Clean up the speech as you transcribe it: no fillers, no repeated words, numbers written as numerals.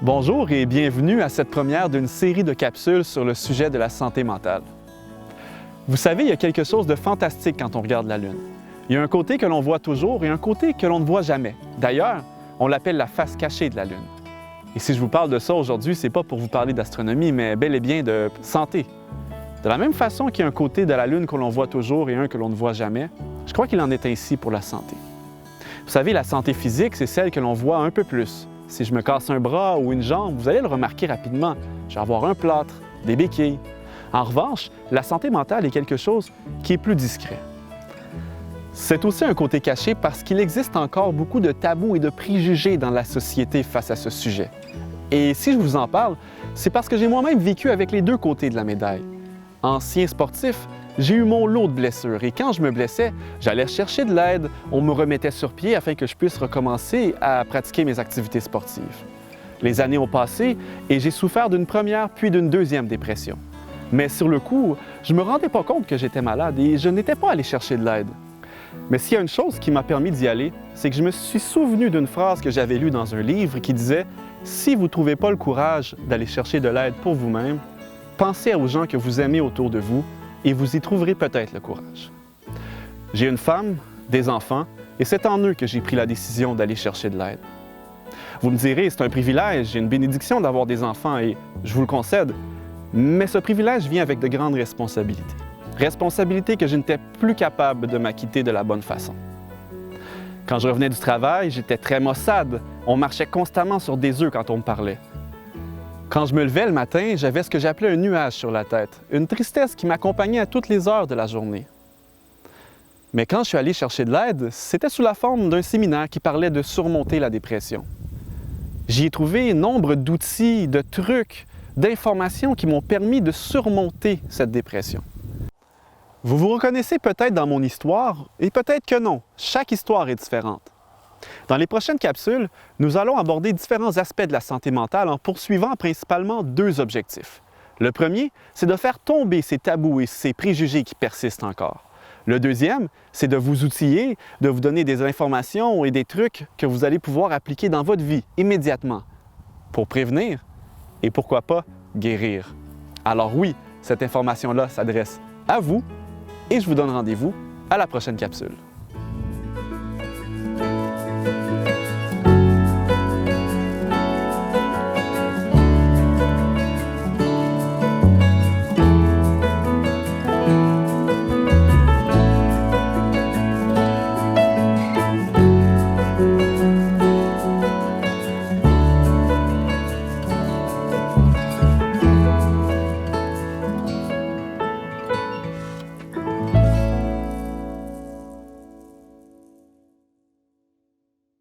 Bonjour et bienvenue à cette première d'une série de capsules sur le sujet de la santé mentale. Vous savez, il y a quelque chose de fantastique quand on regarde la Lune. Il y a un côté que l'on voit toujours et un côté que l'on ne voit jamais. D'ailleurs, on l'appelle la face cachée de la Lune. Et si je vous parle de ça aujourd'hui, c'est pas pour vous parler d'astronomie, mais bel et bien de santé. De la même façon qu'il y a un côté de la Lune que l'on voit toujours et un que l'on ne voit jamais, je crois qu'il en est ainsi pour la santé. Vous savez, la santé physique, c'est celle que l'on voit un peu plus. Si je me casse un bras ou une jambe, vous allez le remarquer rapidement. Je vais avoir un plâtre, des béquilles. En revanche, la santé mentale est quelque chose qui est plus discret. C'est aussi un côté caché parce qu'il existe encore beaucoup de tabous et de préjugés dans la société face à ce sujet. Et si je vous en parle, c'est parce que j'ai moi-même vécu avec les deux côtés de la médaille. Ancien sportif, j'ai eu mon lot de blessures et quand je me blessais, j'allais chercher de l'aide, on me remettait sur pied afin que je puisse recommencer à pratiquer mes activités sportives. Les années ont passé et j'ai souffert d'une première puis d'une deuxième dépression. Mais sur le coup, je ne me rendais pas compte que j'étais malade et je n'étais pas allé chercher de l'aide. Mais s'il y a une chose qui m'a permis d'y aller, c'est que je me suis souvenu d'une phrase que j'avais lue dans un livre qui disait « Si vous ne trouvez pas le courage d'aller chercher de l'aide pour vous-même, pensez aux gens que vous aimez autour de vous et vous y trouverez peut-être le courage. » J'ai une femme, des enfants, et c'est en eux que j'ai pris la décision d'aller chercher de l'aide. Vous me direz, c'est un privilège et une bénédiction d'avoir des enfants et je vous le concède, mais ce privilège vient avec de grandes responsabilités. Responsabilités que je n'étais plus capable de m'acquitter de la bonne façon. Quand je revenais du travail, j'étais très maussade. On marchait constamment sur des œufs quand on me parlait. Quand je me levais le matin, j'avais ce que j'appelais un nuage sur la tête, une tristesse qui m'accompagnait à toutes les heures de la journée. Mais quand je suis allé chercher de l'aide, c'était sous la forme d'un séminaire qui parlait de surmonter la dépression. J'y ai trouvé nombre d'outils, de trucs, d'informations qui m'ont permis de surmonter cette dépression. Vous vous reconnaissez peut-être dans mon histoire et peut-être que non. Chaque histoire est différente. Dans les prochaines capsules, nous allons aborder différents aspects de la santé mentale en poursuivant principalement deux objectifs. Le premier, c'est de faire tomber ces tabous et ces préjugés qui persistent encore. Le deuxième, c'est de vous outiller, de vous donner des informations et des trucs que vous allez pouvoir appliquer dans votre vie immédiatement pour prévenir et pourquoi pas guérir. Alors oui, cette information-là s'adresse à vous et je vous donne rendez-vous à la prochaine capsule.